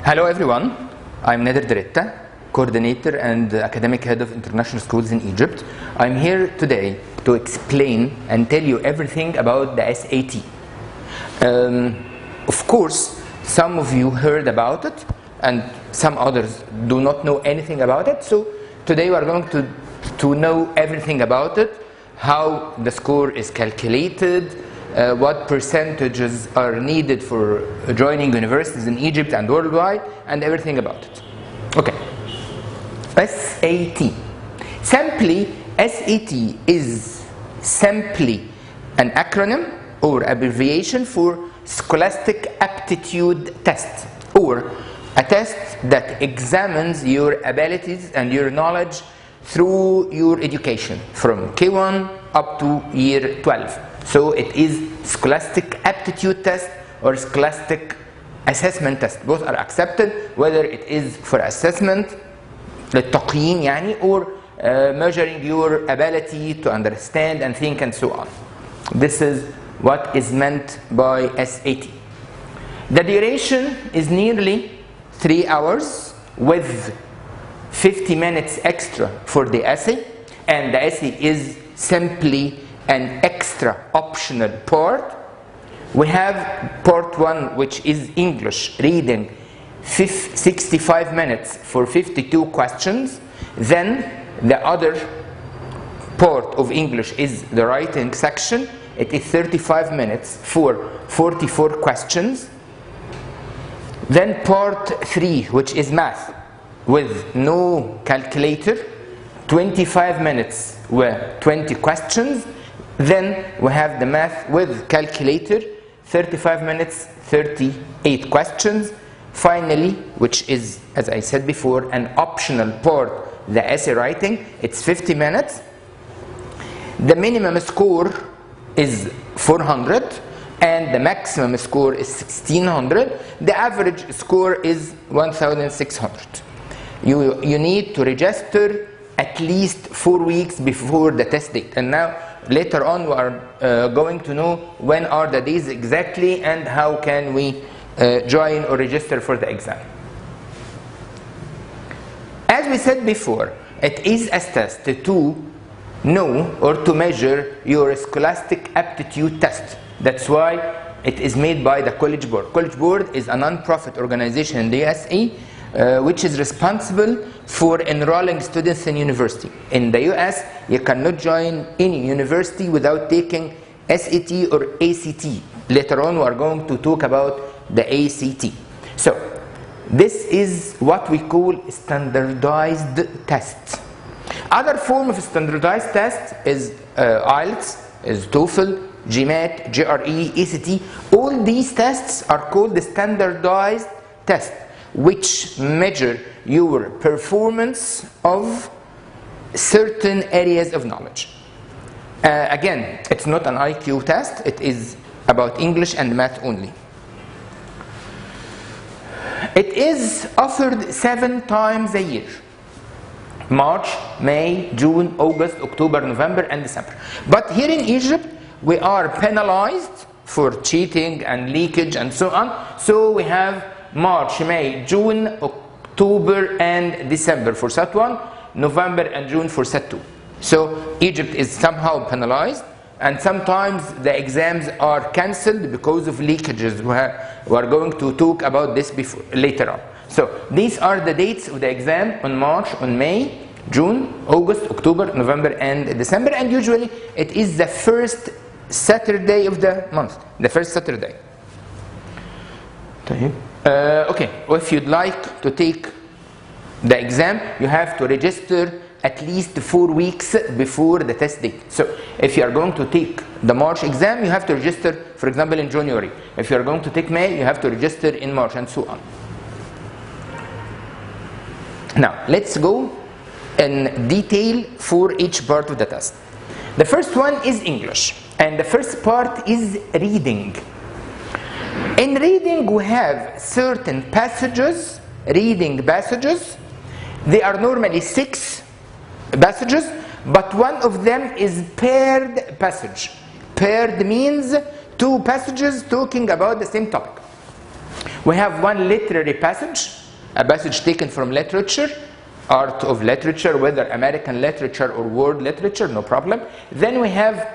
Hello everyone, I'm Nader Dreta, coordinator and academic head of international schools in Egypt. I'm here today to explain and tell you everything about the SAT. Of course, some of you heard about it and some others do not know anything about it. So today we are going to know everything about it, how the score is calculated, what percentages are needed for joining universities in Egypt and worldwide, and everything about it. Okay. SAT. Simply, SAT is simply an acronym or abbreviation for Scholastic Aptitude Test, or a test that examines your abilities and your knowledge through your education from K1 up to year 12. So it is Scholastic Aptitude Test or Scholastic Assessment Test. Both are accepted, whether it is for assessment, للتقييم يعني, or measuring your ability to understand and think and so on. This is what is meant by SAT. The duration is nearly 3 hours with 50 minutes extra for the essay, and the essay is simply an extra optional part. We have part 1, which is English reading, 65 minutes for 52 questions. Then the other part of English is the writing section. It is 35 minutes for 44 questions. Then part 3, which is math with no calculator, 25 minutes with 20 questions. Then we have the math with calculator, 35 minutes, 38 questions. Finally, which is, as I said before, an optional part, the essay writing, it's 50 minutes. The minimum score is 400 and the maximum score is 1600. The average score is 1600. You need to register at least 4 weeks before the test date. And now, later on, we are going to know when are the days exactly and how can we join or register for the exam. As we said before, it is a test to know or to measure your Scholastic Aptitude Test. That's why it is made by the College Board. College Board is a non-profit organization in the USA which is responsible for enrolling students in university. In the US, you cannot join any university without taking SAT or ACT. Later on, we are going to talk about the ACT. So, this is what we call standardized tests. Other form of standardized test is IELTS, is TOEFL, GMAT, GRE, ACT. All these tests are called the standardized tests, which measure your performance of certain areas of knowledge. Again, it's not an IQ test, it is about English and math only. It is offered 7 times a year: March, May, June, August, October, November, and December. But here in Egypt, we are penalized for cheating and leakage and so on. So we have March, May, June, October, and December for Set 1, November and June for Set 2. So Egypt is somehow penalized, and sometimes the exams are cancelled because of leakages. We are going to talk about this later on. So these are the dates of the exam: on March, on May, June, August, October, November, and December. And usually it is the first Saturday of the month, the first Saturday. Okay, if you'd like to take the exam, you have to register at least 4 weeks before the test date. So if you are going to take the March exam, you have to register, for example, in January. If you are going to take May, you have to register in March, and so on. Now, let's go in detail for each part of the test. The first one is English, and the first part is reading. In reading, we have certain passages, reading passages. They are normally 6 passages, but one of them is paired passage. Paired means 2 passages talking about the same topic. We have one literary passage, a passage taken from literature, art of literature, whether American literature or world literature, no problem. Then we have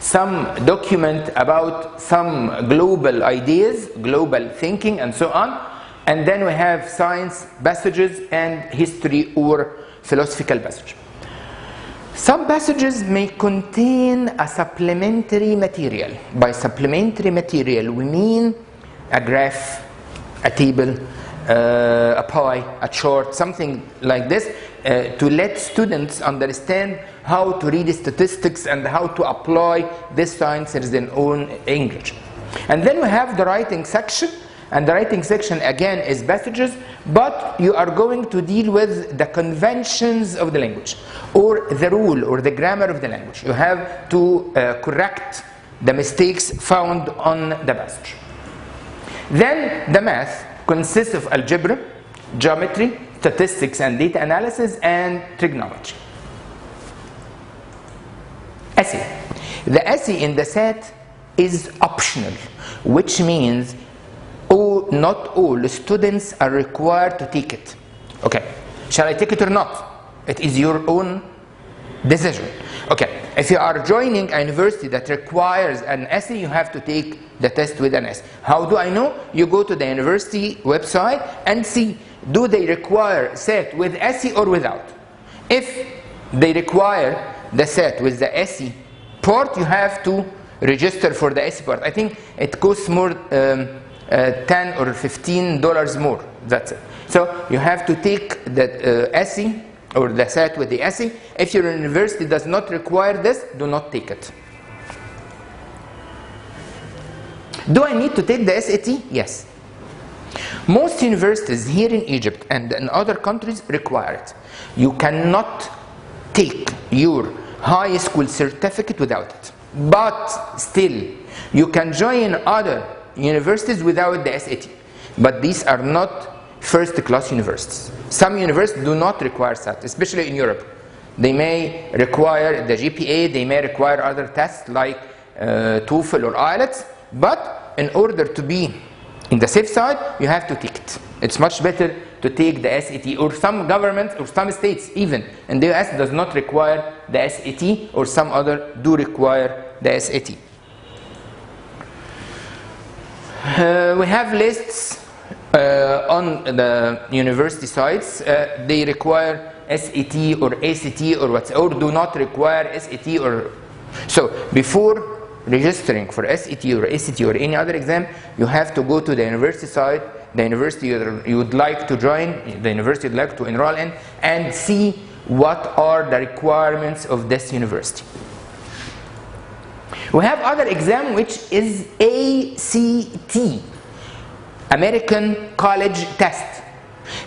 some document about some global ideas, global thinking, and so on. And then we have science passages and history or philosophical passage. Some passages may contain a supplementary material. By supplementary material, we mean a graph, a table, a pie, a chart, something like this, to let students understand how to read statistics and how to apply these sciences in own English. And then we have the writing section, and the writing section again is passages, but you are going to deal with the conventions of the language, or the rule or the grammar of the language. You have to correct the mistakes found on the passage. Then the math consists of algebra, geometry, statistics and data analysis, and trigonometry. Essay. The essay in the set is optional, which means not all students are required to take it. Okay, shall I take it or not? It is your own decision. Okay, if you are joining a university that requires an essay, you have to take the test with an essay. How do I know? You go to the university website and see, do they require set with essay or without? If they require the set with the essay part, you have to register for the essay part. I think it costs more, $10 or $15 more. That's it. So you have to take the essay or the set with the essay. If your university does not require this, do not take it. Do I need to take the SAT? Yes. Most universities here in Egypt and in other countries require it. You cannot take your high school certificate without it. But still, you can join other universities without the SAT. But these are not first-class universities. Some universities do not require SAT, especially in Europe. They may require the GPA, they may require other tests like TOEFL or IELTS, but in order to be in the safe side, you have to take it. It's much better to take the SAT, or some governments or some states even in the US does not require the SAT, or some other do require the SAT. We have lists on the university sites. They require SAT or ACT or what, or do not require SAT or so. Before registering for SAT or ACT or any other exam, you have to go to the university site, the university you would like to join, the university you'd like to enroll in, and see what are the requirements of this university. We have other exam which is ACT, American College Test.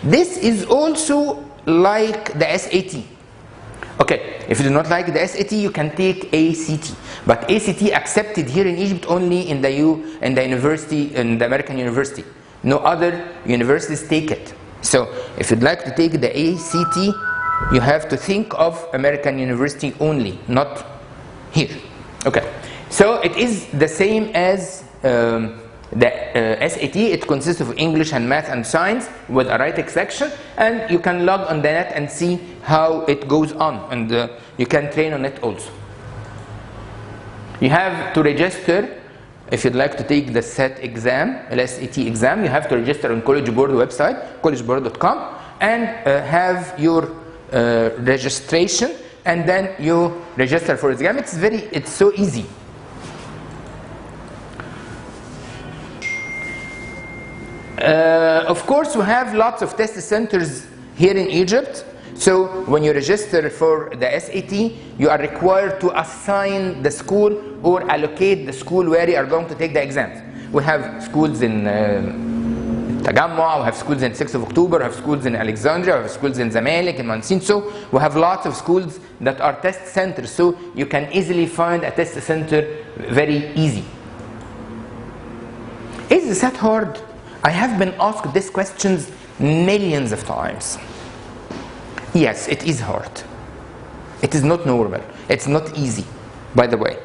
This is also like the SAT. Okay, if you do not like the SAT, you can take ACT. But ACT accepted here in Egypt only in the university, in the American university. No other universities take it. So if you'd like to take the ACT, you have to think of American university only, not here. Okay, so it is the same as the SAT. It consists of English and math and science with a writing section, and you can log on the net and see how it goes on, and you can train on it also. You have to register if you'd like to take the SAT exam, SAT exam. You have to register on College Board website, collegeboard.com, and have your registration, and then you register for exam. It's so easy. Of course, we have lots of test centers here in Egypt. So when you register for the SAT, you are required to assign the school or allocate the school where you are going to take the exams. We have schools in Tajamma, we have schools in 6th of October, we have schools in Alexandria, we have schools in Zamalek, in Mansin. So we have lots of schools that are test centers, so you can easily find a test center very easy. Is the SAT hard? I have been asked these questions millions of times. Yes, it is hard. It is not normal. It's not easy, by the way.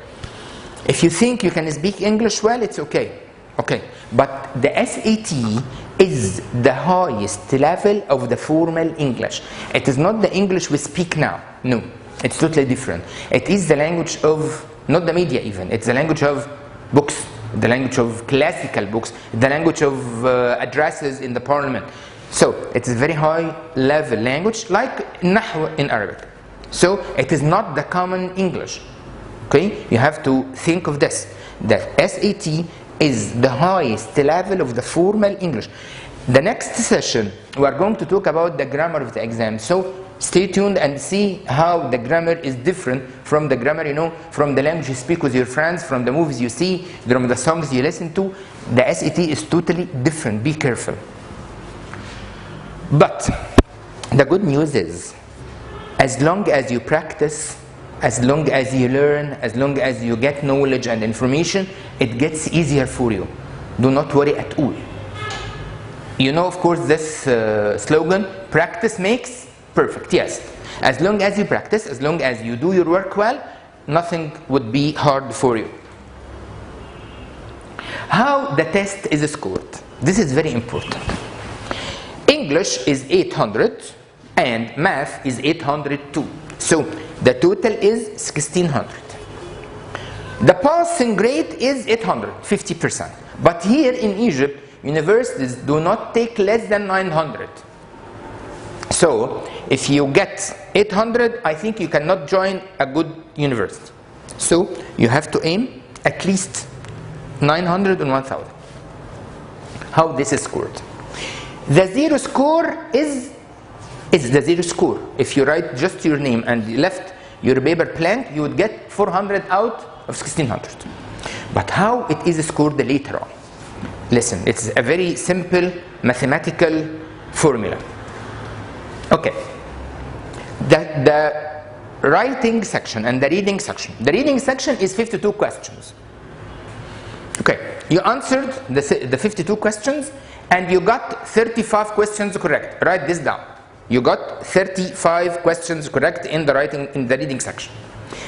If you think you can speak English well, it's okay. Okay, but the SAT is the highest level of the formal English. It is not the English we speak now. No, it's totally different. It is the language of, not the media even, it's the language of books, the language of classical books, the language of addresses in the parliament. So it's a very high level language, like Nahw in Arabic. So it is not the common English. Okay, you have to think of this, that SAT is the highest level of the formal English. The next session we are going to talk about the grammar of the exam, so stay tuned and see how the grammar is different from the grammar, you know, from the language you speak with your friends, from the movies you see, from the songs you listen to. The SAT is totally different, be careful. But the good news is, as long as you practice, as long as you learn, as long as you get knowledge and information, it gets easier for you. Do not worry at all. You know, of course, this slogan, practice makes perfect. Yes, as long as you practice, as long as you do your work well, nothing would be hard for you. How the test is scored? This is very important. English is 800 and math is 802. So the total is 1600. The passing grade is 800, 50%. But here in Egypt, universities do not take less than 900. So if you get 800, I think you cannot join a good university. So you have to aim at least 900 and 1000. How this is scored? The zero score is the zero score. If you write just your name and left your paper blank, you would get 400 out of 1600. But how it is scored later on? Listen, it's a very simple mathematical formula. Okay. The writing section and the reading section. The reading section is 52 questions. Okay, you answered the 52 questions and you got 35 questions correct. Write this down. You got 35 questions correct in the reading section.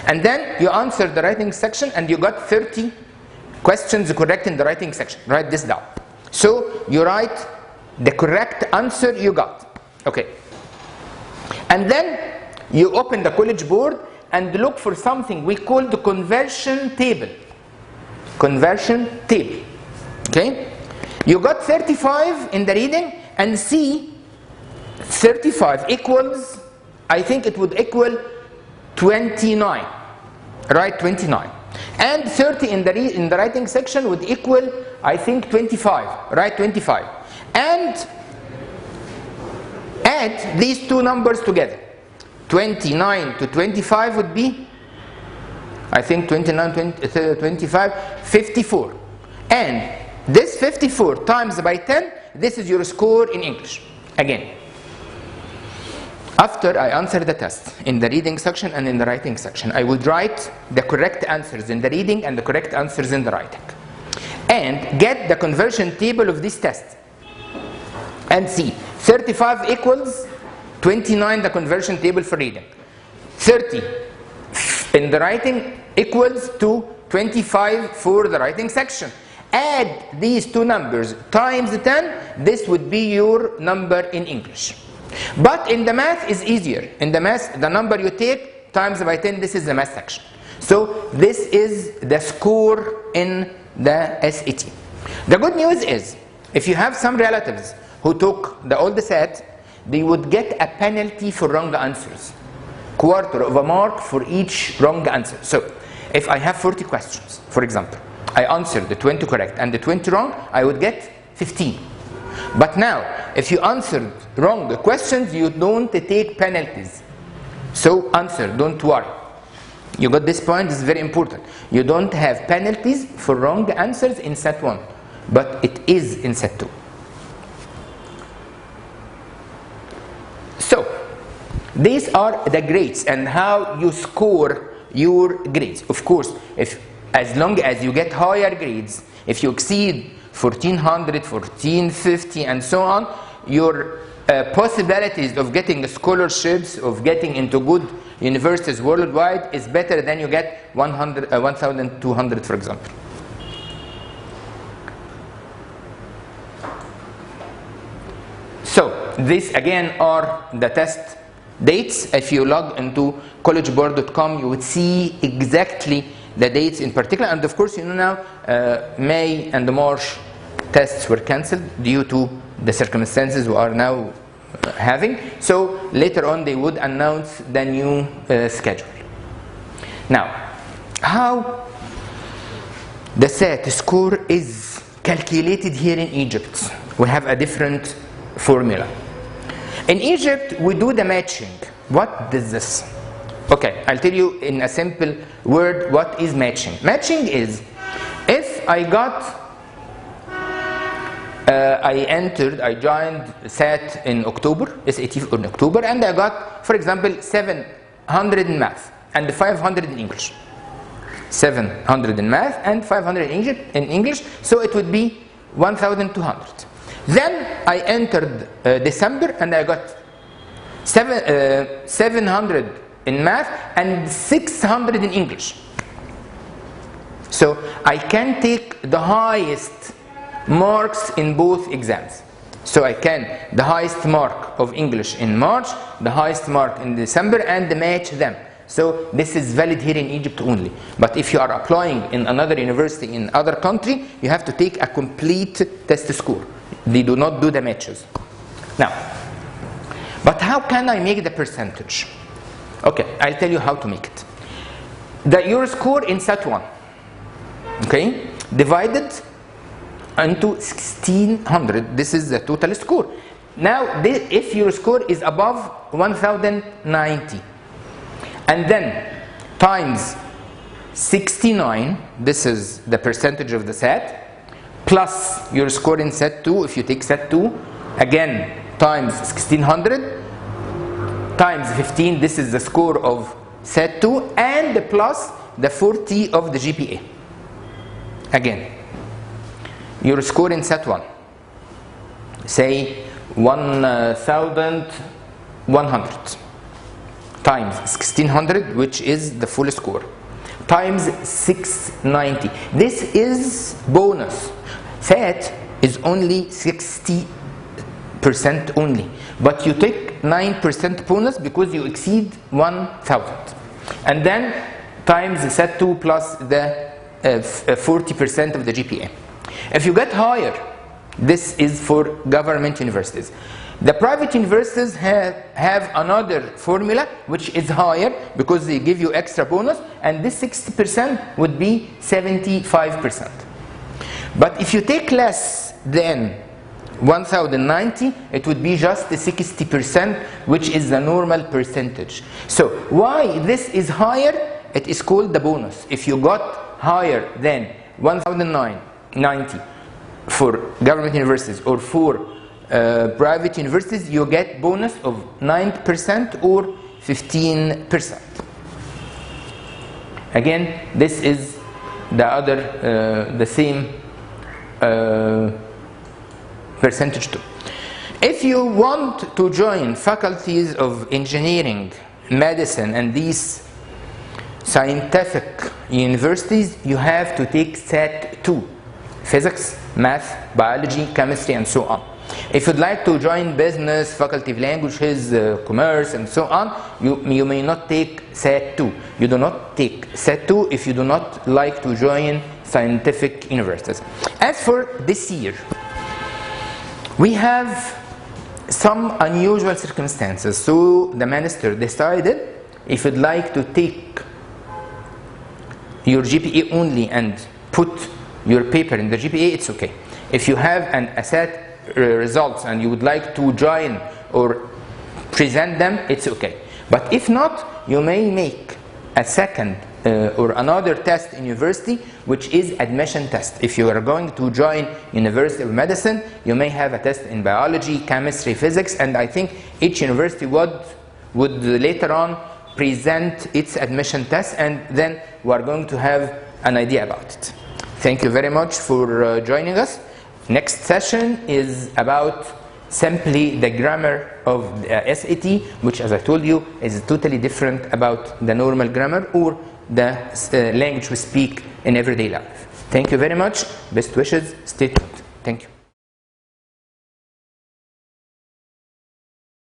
And then you answered the writing section and you got 30 questions correct in the writing section. Write this down. So you write the correct answer you got. Okay. And then you open the College Board and look for something we call the conversion table. Conversion table. Okay? You got 35 in the reading and see 35 equals, I think it would equal 29. Right, 29. And 30 in the writing section would equal, I think, 25. Right, 25. And add these two numbers together. 29 to 25 would be, I think, 29, 20, 25, 54. And this 54 times by 10, this is your score in English. Again. After I answer the test in the reading section and in the writing section, I would write the correct answers in the reading and the correct answers in the writing. And get the conversion table of this test. And see, 35 equals 29, the conversion table for reading. 30 in the writing equals to 25 for the writing section. Add these two numbers times 10, this would be your number in English. But in the math is easier. In the math, the number you take times by 10, this is the math section. So this is the score in the SAT. The good news is, if you have some relatives who took the old SAT, they would get a penalty for wrong answers. Quarter of a mark for each wrong answer. So if I have 40 questions, for example, I answered the 20 correct and the 20 wrong, I would get 15. But now, if you answered wrong questions, you don't take penalties. So answer, don't worry. You got this point, this is very important. You don't have penalties for wrong answers in set 1, but it is in set 2. So, these are the grades and how you score your grades. Of course, as long as you get higher grades, if you exceed 1400, 1450 and so on, your possibilities of getting scholarships, of getting into good universities worldwide is better than you get 1200, for example. these again are the test dates. If you log into collegeboard.com, you would see exactly the dates in particular. And of course, you know now May and March tests were cancelled due to the circumstances we are now having. So later on they would announce the new schedule. Now, how the SAT score is calculated here in Egypt? We have a different formula. In Egypt, we do the matching. What is this? Okay, I'll tell you in a simple word what is matching. Matching is, if I joined SAT in October, SAT in October, and I got, for example, 700 in math and 500 in English. 700 in math and 500 in English, so it would be 1,200. Then I entered December and I got 700 in math and 600 in English. So I can take the highest marks in both exams. So I can the highest mark of English in March, the highest mark in December, and match them. So this is valid here in Egypt only. But if you are applying in another university in other country, you have to take a complete test score. They do not do the matches. Now, but how can I make the percentage? Okay, I'll tell you how to make it. Your score in SAT 1, okay, divided into 1,600. This is the total score. Now, if your score is above 1,090, and then times 69, this is the percentage of the SAT, plus your score in SAT 2, if you take SAT 2, again times 1,600, times 15, this is the score of SAT 2, and plus the 40 of the GPA. Again, your score in SAT 1, say 1,100, times 1,600, which is the full score, times 690. This is bonus. SAT is only 60% only, but you take 9% bonus because you exceed 1,000. And then times the SAT 2 plus the 40% of the GPA. If you get higher, this is for government universities. The private universities have another formula which is higher because they give you extra bonus, and this 60% would be 75%. But if you take less than 1,090, it would be just 60%, which is the normal percentage. So why this is higher? It is called the bonus. If you got higher than 1,090 for government universities or for private universities, you get bonus of 9% or 15%. Again, this is the other, the same percentage too. If you want to join faculties of engineering, medicine, and these scientific universities, you have to take SAT 2, physics, math, biology, chemistry, and so on. If you'd like to join business, faculty of languages, commerce, and so on, you may not take SAT 2. You do not take SAT 2 if you do not like to join scientific universities. As for this year, we have some unusual circumstances. So the minister decided if you'd like to take your GPA only and put your paper in the GPA, it's okay. If you have a SAT results and you would like to join or present them, it's okay. But if not, you may make a second or another test in university, which is admission test. If you are going to join University of Medicine, you may have a test in biology, chemistry, physics, and I think each university would later on present its admission test, and then we are going to have an idea about it. Thank you very much for joining us. Next session is about simply the grammar of the SAT, which, as I told you, is totally different about the normal grammar or the language we speak in everyday life. Thank you very much. Best wishes. Stay tuned. Thank you.